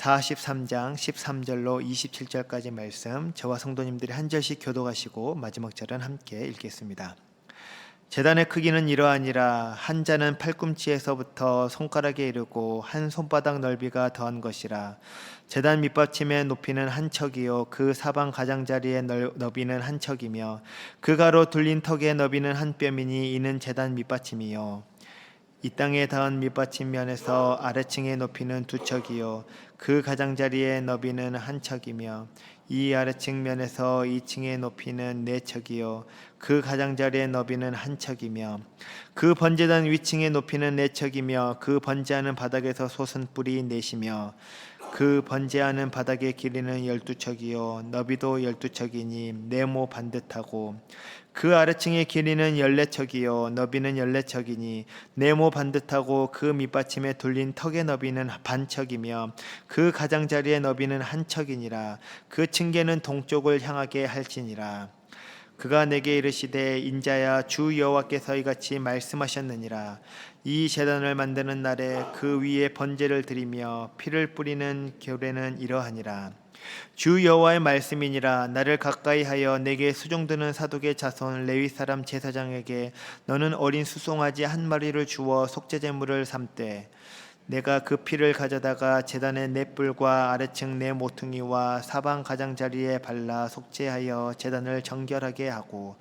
43장 13절로 27절까지 말씀, 저와 성도님들이 한 절씩 교독하시고 마지막 절은 함께 읽겠습니다. 제단의 크기는 이러하니라. 한 자는 팔꿈치에서부터 손가락에 이르고 한 손바닥 넓이가 더한 것이라. 제단 밑받침의 높이는 한 척이요 그 사방 가장자리의 너비는 한 척이며 그 가로 둘린 턱의 너비는 한 뼘이니 이는 제단 밑받침이요 이 땅에 닿은 밑받침 면에서 아래층의 높이는 두 척이요 그 가장자리의 너비는 한 척이며 이 아래층 면에서 2층의 높이는 네 척이요 그 가장자리의 너비는 한 척이며 그 번제단 위층의 높이는 네 척이며 그 번제하는 바닥에서 솟은 뿔이 넷이며 그 번제하는 바닥의 길이는 12척이요 너비도 12척이니 네모 반듯하고 그 아래층의 길이는 14척이요 너비는 14척이니 네모 반듯하고 그 밑받침에 둘린 턱의 너비는 반척이며 그 가장자리의 너비는 한 척이니라. 그 층계는 동쪽을 향하게 할지니라. 그가 내게 이르시되 인자야 주 여호와께서 이같이 말씀하셨느니라. 이 제단을 만드는 날에 그 위에 번제를 드리며 피를 뿌리는 규례는 이러하니라. 주 여호와의 말씀이니라. 나를 가까이 하여 내게 수종드는 사독의 자손 레위 사람 제사장에게 너는 어린 수송아지 한 마리를 주어 속죄제물을 삼되 내가 그 피를 가져다가 제단의 네 뿔과 아래층 네 모퉁이와 사방 가장자리에 발라 속죄하여 제단을 정결하게 하고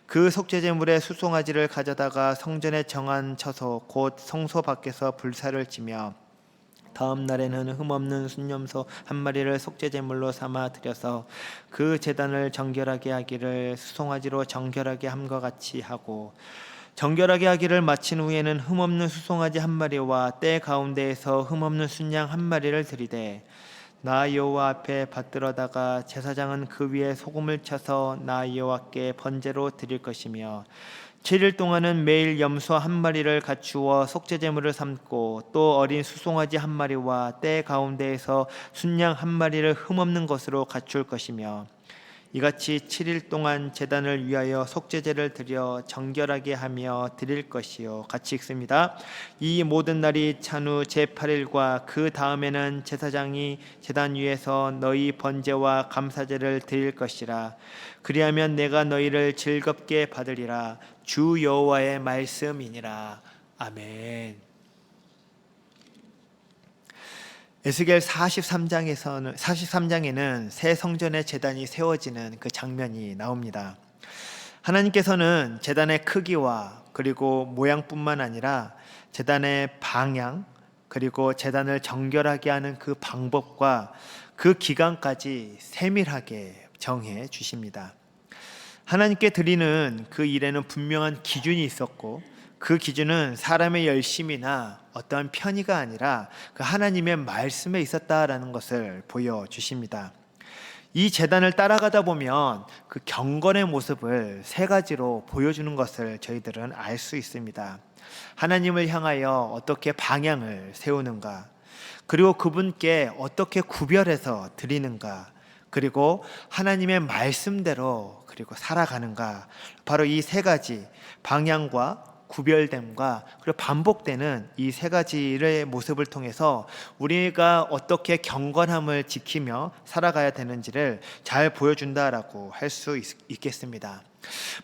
그 속죄제물의 수송아지를 가져다가 성전에 정한 처소 곧 성소 밖에서 불사를 지며 다음 날에는 흠없는 순염소 한 마리를 속죄제물로 삼아 드려서 그 제단을 정결하게 하기를 수송아지로 정결하게 함과 같이 하고 정결하게 하기를 마친 후에는 흠없는 수송아지 한 마리와 때 가운데에서 흠없는 순양 한 마리를 드리되 나 여호와 앞에 받들어다가 제사장은 그 위에 소금을 쳐서 나 여호와께 번제로 드릴 것이며 7일 동안은 매일 염소 한 마리를 갖추어 속죄제물을 삼고 또 어린 수송아지 한 마리와 때 가운데에서 순양 한 마리를 흠없는 것으로 갖출 것이며 이같이 7일 동안 제단을 위하여 속죄제를 드려 정결하게 하며 드릴 것이요. 같이 읽습니다. 이 모든 날이 찬 후 제8일과 그 다음에는 제사장이 제단 위에서 너희 번제와 감사제를 드릴 것이라. 그리하면 내가 너희를 즐겁게 받으리라. 주 여호와의 말씀이니라. 아멘. 에스겔 43장에는 새 성전의 제단이 세워지는 그 장면이 나옵니다. 하나님께서는 제단의 크기와 그리고 모양뿐만 아니라 제단의 방향 그리고 제단을 정결하게 하는 그 방법과 그 기간까지 세밀하게 정해 주십니다. 하나님께 드리는 그 일에는 분명한 기준이 있었고 그 기준은 사람의 열심이나 어떠한 편의가 아니라 그 하나님의 말씀에 있었다라는 것을 보여주십니다. 이 제단을 따라가다 보면 그 경건의 모습을 세 가지로 보여주는 것을 저희들은 알 수 있습니다. 하나님을 향하여 어떻게 방향을 세우는가, 그리고 그분께 어떻게 구별해서 드리는가, 그리고 하나님의 말씀대로 그리고 살아가는가, 바로 이 세 가지 방향과 구별됨과 그리고 반복되는 이 세 가지의 모습을 통해서 우리가 어떻게 경건함을 지키며 살아가야 되는지를 잘 보여준다라고 할 수 있겠습니다.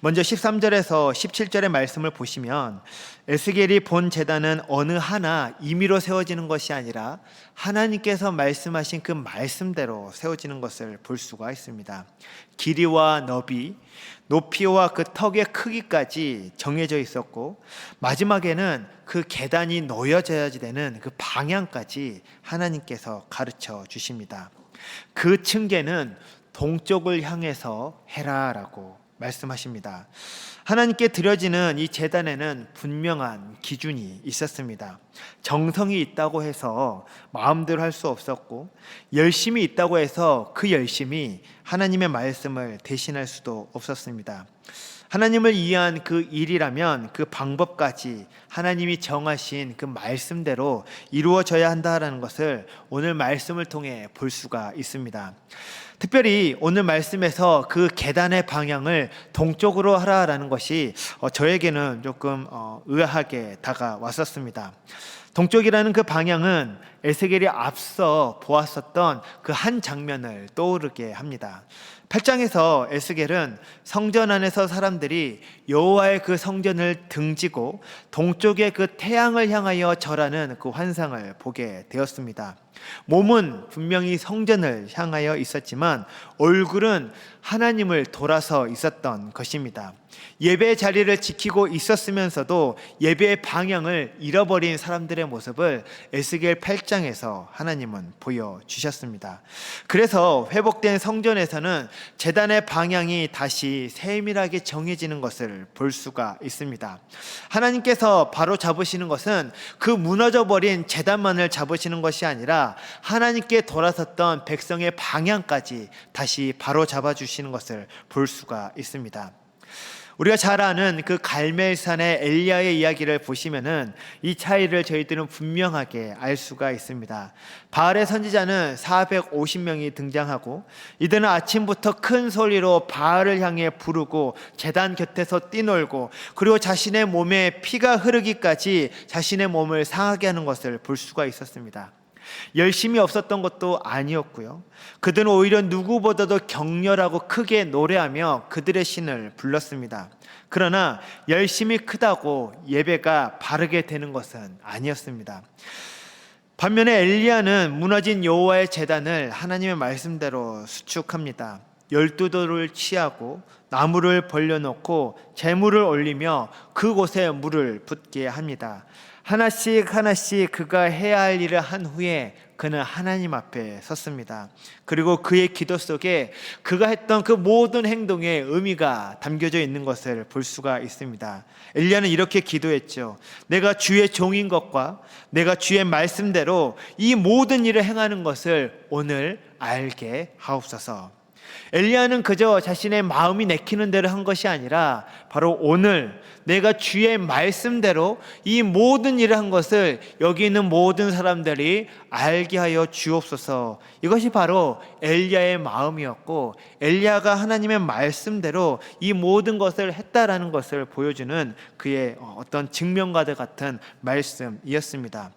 먼저 13절에서 17절의 말씀을 보시면 에스겔이 본 제단은 어느 하나 임의로 세워지는 것이 아니라 하나님께서 말씀하신 그 말씀대로 세워지는 것을 볼 수가 있습니다. 길이와 너비, 높이와 그 턱의 크기까지 정해져 있었고 마지막에는 그 계단이 놓여져야 되는 그 방향까지 하나님께서 가르쳐 주십니다. 그 층계는 동쪽을 향해서 해라라고 말씀하십니다. 하나님께 드려지는 이 제단에는 분명한 기준이 있었습니다. 정성이 있다고 해서 마음대로 할 수 없었고 열심이 있다고 해서 그 열심이 하나님의 말씀을 대신할 수도 없었습니다. 하나님을 위한 그 일이라면 그 방법까지 하나님이 정하신 그 말씀대로 이루어져야 한다는 것을 오늘 말씀을 통해 볼 수가 있습니다. 특별히 오늘 말씀에서 그 계단의 방향을 동쪽으로 하라라는 것이 저에게는 조금 의아하게 다가왔었습니다. 동쪽이라는 그 방향은 에스겔이 앞서 보았었던 그 한 장면을 떠오르게 합니다. 8장에서 에스겔은 성전 안에서 사람들이 여호와의 그 성전을 등지고 동쪽의 그 태양을 향하여 절하는 그 환상을 보게 되었습니다. 몸은 분명히 성전을 향하여 있었지만 얼굴은 하나님을 돌아서 있었던 것입니다. 예배의 자리를 지키고 있었으면서도 예배의 방향을 잃어버린 사람들의 모습을 에스겔 8장에서 하나님은 보여주셨습니다. 그래서 회복된 성전에서는 제단의 방향이 다시 세밀하게 정해지는 것을 볼 수가 있습니다. 하나님께서 바로 잡으시는 것은 그 무너져버린 제단만을 잡으시는 것이 아니라 하나님께 돌아섰던 백성의 방향까지 다시 바로 잡아주시는 것을 볼 수가 있습니다. 우리가 잘 아는 그 갈멜산의 엘리야의 이야기를 보시면은 이 차이를 저희들은 분명하게 알 수가 있습니다. 바알의 선지자는 450명이 등장하고 이들은 아침부터 큰 소리로 바알을 향해 부르고 제단 곁에서 뛰놀고 그리고 자신의 몸에 피가 흐르기까지 자신의 몸을 상하게 하는 것을 볼 수가 있었습니다. 열심이 없었던 것도 아니었고요. 그들은 오히려 누구보다도 격렬하고 크게 노래하며 그들의 신을 불렀습니다. 그러나 열심이 크다고 예배가 바르게 되는 것은 아니었습니다. 반면에 엘리야는 무너진 여호와의 제단을 하나님의 말씀대로 수축합니다. 12돌을 취하고 나무를 벌려놓고 제물을 올리며 그곳에 물을 붓게 합니다. 하나씩 하나씩 그가 해야 할 일을 한 후에 그는 하나님 앞에 섰습니다. 그리고 그의 기도 속에 그가 했던 그 모든 행동에 의미가 담겨져 있는 것을 볼 수가 있습니다. 엘리야는 이렇게 기도했죠. 내가 주의 종인 것과 내가 주의 말씀대로 이 모든 일을 행하는 것을 오늘 알게 하옵소서. 엘리야는 그저 자신의 마음이 내키는 대로 한 것이 아니라 바로 오늘 내가 주의 말씀대로 이 모든 일을 한 것을 여기 있는 모든 사람들이 알게 하여 주옵소서. 이것이 바로 엘리야의 마음이었고 엘리야가 하나님의 말씀대로 이 모든 것을 했다라는 것을 보여주는 그의 어떤 증명과도 같은 말씀이었습니다.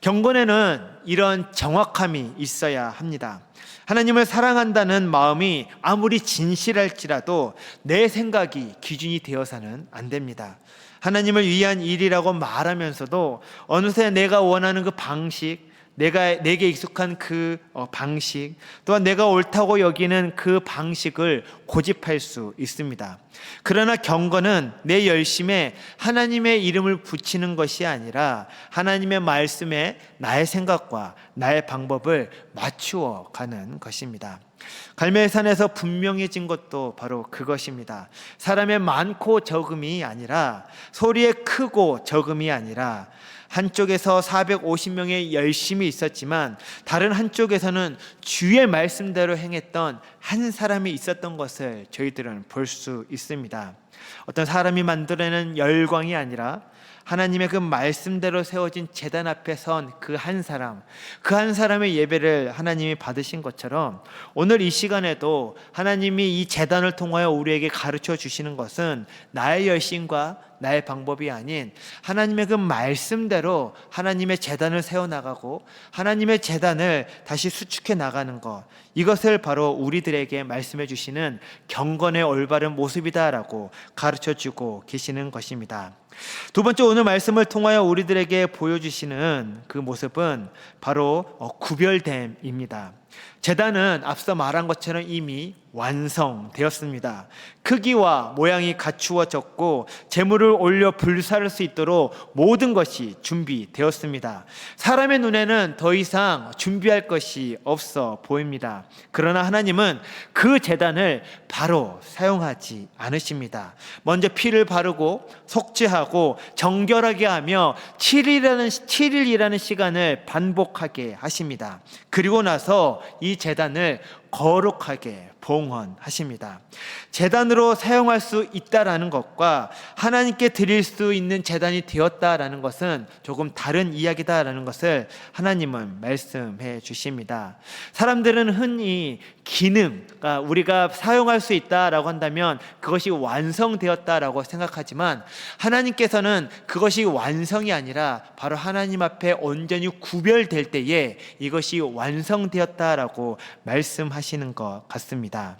경건에는 이런 정확함이 있어야 합니다. 하나님을 사랑한다는 마음이 아무리 진실할지라도 내 생각이 기준이 되어서는 안 됩니다. 하나님을 위한 일이라고 말하면서도 어느새 내가 원하는 그 방식, 내게 익숙한 그 방식, 또한 내가 옳다고 여기는 그 방식을 고집할 수 있습니다. 그러나 경건은 내 열심에 하나님의 이름을 붙이는 것이 아니라 하나님의 말씀에 나의 생각과 나의 방법을 맞추어 가는 것입니다. 갈멜산에서 분명해진 것도 바로 그것입니다. 사람의 많고 적음이 아니라 소리의 크고 적음이 아니라 한쪽에서 450명의 열심이 있었지만 다른 한쪽에서는 주의 말씀대로 행했던 한 사람이 있었던 것을 저희들은 볼 수 있습니다. 어떤 사람이 만들어내는 열광이 아니라 하나님의 그 말씀대로 세워진 제단 앞에 선 그 한 사람, 그 한 사람의 예배를 하나님이 받으신 것처럼 오늘 이 시간에도 하나님이 이 제단을 통하여 우리에게 가르쳐 주시는 것은 나의 열심과 나의 방법이 아닌 하나님의 그 말씀대로 하나님의 제단을 세워나가고 하나님의 제단을 다시 수축해 나가는 것, 이것을 바로 우리들에게 말씀해 주시는 경건의 올바른 모습이다라고 가르쳐 주고 계시는 것입니다. 두 번째, 오늘 말씀을 통하여 우리들에게 보여주시는 그 모습은 바로 구별됨입니다. 제단은 앞서 말한 것처럼 이미 완성되었습니다. 크기와 모양이 갖추어졌고 제물을 올려 불사를 수 있도록 모든 것이 준비되었습니다. 사람의 눈에는 더 이상 준비할 것이 없어 보입니다. 그러나 하나님은 그 제단을 바로 사용하지 않으십니다. 먼저 피를 바르고 속죄하고 정결하게 하며 7일이라는 시간을 반복하게 하십니다. 그리고 나서 이 제단을 거룩하게 봉헌하십니다. 제단으로 사용할 수 있다라는 것과 하나님께 드릴 수 있는 제단이 되었다라는 것은 조금 다른 이야기다라는 것을 하나님은 말씀해 주십니다. 사람들은 흔히 기능, 그러니까 우리가 사용할 수 있다라고 한다면 그것이 완성되었다라고 생각하지만 하나님께서는 그것이 완성이 아니라 바로 하나님 앞에 온전히 구별될 때에 이것이 완성되었다라고 말씀하시는 것 같습니다.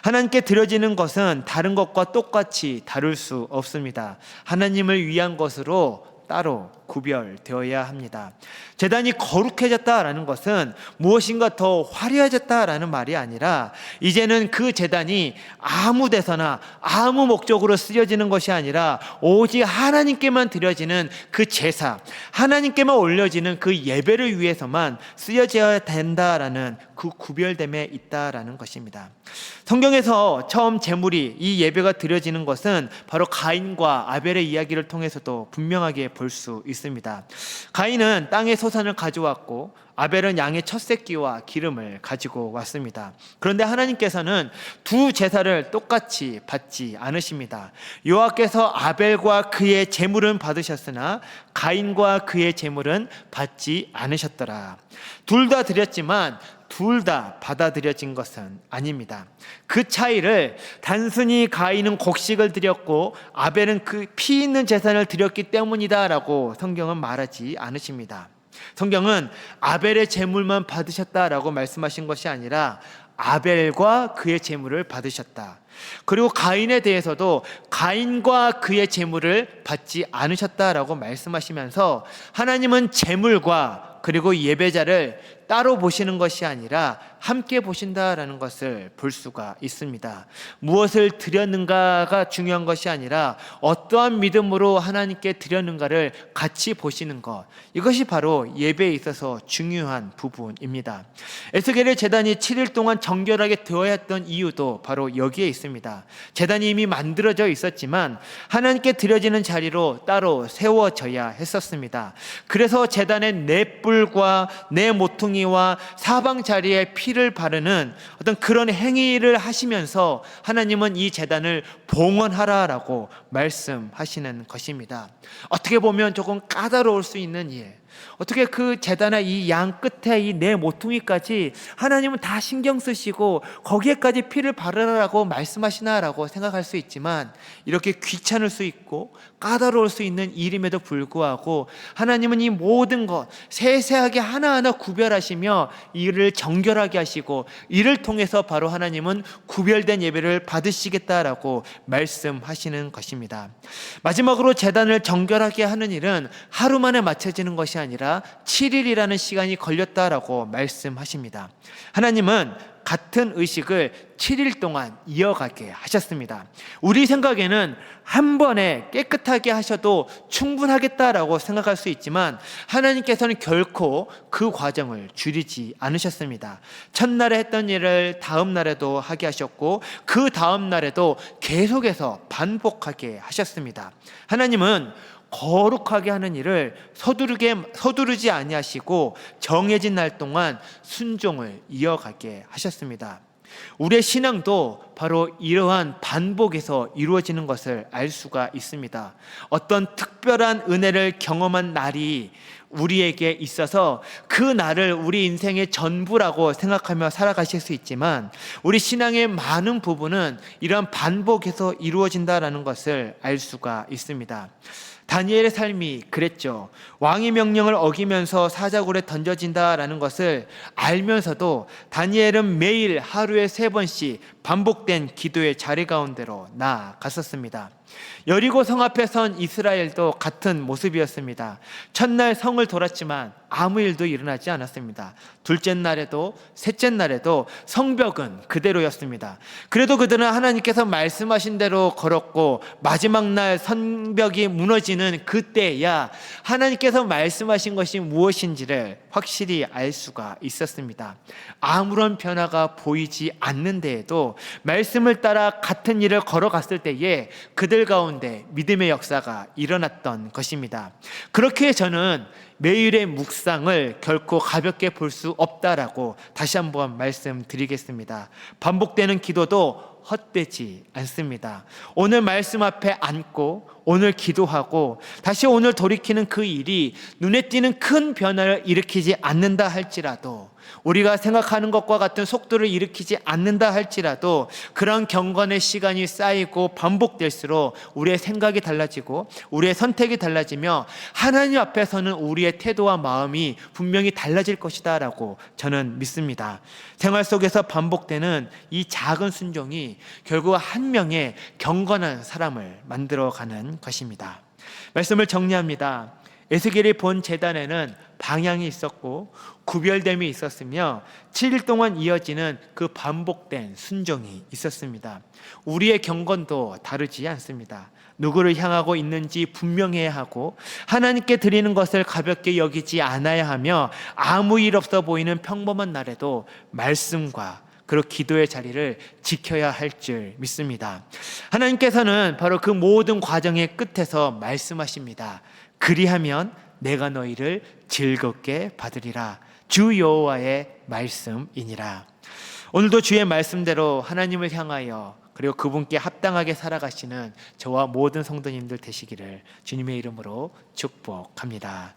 하나님께 드려지는 것은 다른 것과 똑같이 다룰 수 없습니다. 하나님을 위한 것으로 따로 구별되어야 합니다. 제단이 거룩해졌다라는 것은 무엇인가 더 화려해졌다라는 말이 아니라 이제는 그 제단이 아무 데서나 아무 목적으로 쓰여지는 것이 아니라 오직 하나님께만 드려지는 그 제사, 하나님께만 올려지는 그 예배를 위해서만 쓰여져야 된다라는 그 구별됨에 있다라는 것입니다. 성경에서 처음 제물이 이 예배가 드려지는 것은 바로 가인과 아벨의 이야기를 통해서도 분명하게 볼 수 있습니다. 가인은 땅의 소산을 가져왔고 아벨은 양의 첫 새끼와 기름을 가지고 왔습니다. 그런데 하나님께서는 두 제사를 똑같이 받지 않으십니다. 여호와께서 아벨과 그의 제물은 받으셨으나 가인과 그의 제물은 받지 않으셨더라. 둘 다 드렸지만 둘 다 받아들여진 것은 아닙니다. 그 차이를 단순히 가인은 곡식을 드렸고 아벨은 그 피 있는 제사를 드렸기 때문이다라고 성경은 말하지 않으십니다. 성경은 아벨의 제물만 받으셨다라고 말씀하신 것이 아니라 아벨과 그의 제물을 받으셨다. 그리고 가인에 대해서도 가인과 그의 제물을 받지 않으셨다라고 말씀하시면서 하나님은 제물과 그리고 예배자를 따로 보시는 것이 아니라 함께 보신다라는 것을 볼 수가 있습니다. 무엇을 드렸는가가 중요한 것이 아니라 어떠한 믿음으로 하나님께 드렸는가를 같이 보시는 것, 이것이 바로 예배에 있어서 중요한 부분입니다. 에스겔의 제단이 7일 동안 정결하게 되어야 했던 이유도 바로 여기에 있습니다. 제단이 이미 만들어져 있었지만 하나님께 드려지는 자리로 따로 세워져야 했었습니다. 그래서 제단의 네 뿔과 네 모퉁이와 사방 자리에 피를 바르는 어떤 그런 행위를 하시면서 하나님은 이 제단을 봉헌하라라고 말씀하시는 것입니다. 어떻게 보면 조금 까다로울 수 있는 일, 어떻게 그 제단의 이 양 끝에 이 네 모퉁이까지 하나님은 다 신경 쓰시고 거기에까지 피를 바르라고 말씀하시나라고 생각할 수 있지만 이렇게 귀찮을 수 있고 까다로울 수 있는 일임에도 불구하고 하나님은 이 모든 것 세세하게 하나하나 구별하시며 이를 정결하게 하시고 이를 통해서 바로 하나님은 구별된 예배를 받으시겠다라고 말씀하시는 것입니다. 마지막으로 제단을 정결하게 하는 일은 하루 만에 마쳐지는 것이 아니라 7일이라는 시간이 걸렸다라고 말씀하십니다. 하나님은 같은 의식을 7일 동안 이어가게 하셨습니다. 우리 생각에는 한 번에 깨끗하게 하셔도 충분하겠다라고 생각할 수 있지만 하나님께서는 결코 그 과정을 줄이지 않으셨습니다. 첫날에 했던 일을 다음 날에도 하게 하셨고 그 다음 날에도 계속해서 반복하게 하셨습니다. 하나님은 거룩하게 하는 일을 서두르지 아니하시고 정해진 날 동안 순종을 이어가게 하셨습니다. 우리의 신앙도 바로 이러한 반복에서 이루어지는 것을 알 수가 있습니다. 어떤 특별한 은혜를 경험한 날이 우리에게 있어서 그 날을 우리 인생의 전부라고 생각하며 살아가실 수 있지만 우리 신앙의 많은 부분은 이러한 반복에서 이루어진다라는 것을 알 수가 있습니다. 다니엘의 삶이 그랬죠. 왕의 명령을 어기면서 사자굴에 던져진다라는 것을 알면서도 다니엘은 매일 하루에 3번씩 반복된 기도의 자리 가운데로 나아갔었습니다. 여리고 성 앞에 선 이스라엘도 같은 모습이었습니다. 첫날 성을 돌았지만 아무 일도 일어나지 않았습니다. 둘째 날에도 셋째 날에도 성벽은 그대로였습니다. 그래도 그들은 하나님께서 말씀하신 대로 걸었고 마지막 날 성벽이 무너지는 그때야 하나님께서 말씀하신 것이 무엇인지를 확실히 알 수가 있었습니다. 아무런 변화가 보이지 않는 데에도 아니어도 말씀을 따라 같은 일을 걸어갔을 때에 그들 가운데 믿음의 역사가 일어났던 것입니다. 그렇게 저는 매일의 묵상을 결코 가볍게 볼 수 없다라고 다시 한번 말씀드리겠습니다. 반복되는 기도도 헛되지 않습니다. 오늘 말씀 앞에 앉고 오늘 기도하고 다시 오늘 돌이키는 그 일이 눈에 띄는 큰 변화를 일으키지 않는다 할지라도, 우리가 생각하는 것과 같은 속도를 일으키지 않는다 할지라도 그런 경건의 시간이 쌓이고 반복될수록 우리의 생각이 달라지고 우리의 선택이 달라지며 하나님 앞에서는 우리의 태도와 마음이 분명히 달라질 것이다 라고 저는 믿습니다. 생활 속에서 반복되는 이 작은 순종이 결국 한 명의 경건한 사람을 만들어가는 것입니다. 말씀을 정리합니다. 에스겔이 본 제단에는 방향이 있었고 구별됨이 있었으며 7일 동안 이어지는 그 반복된 순종이 있었습니다. 우리의 경건도 다르지 않습니다. 누구를 향하고 있는지 분명해야 하고 하나님께 드리는 것을 가볍게 여기지 않아야 하며 아무 일 없어 보이는 평범한 날에도 말씀과 그리고 기도의 자리를 지켜야 할 줄 믿습니다. 하나님께서는 바로 그 모든 과정의 끝에서 말씀하십니다. 그리하면 내가 너희를 즐겁게 받으리라. 주 여호와의 말씀이니라. 오늘도 주의 말씀대로 하나님을 향하여 그리고 그분께 합당하게 살아가시는 저와 모든 성도님들 되시기를 주님의 이름으로 축복합니다.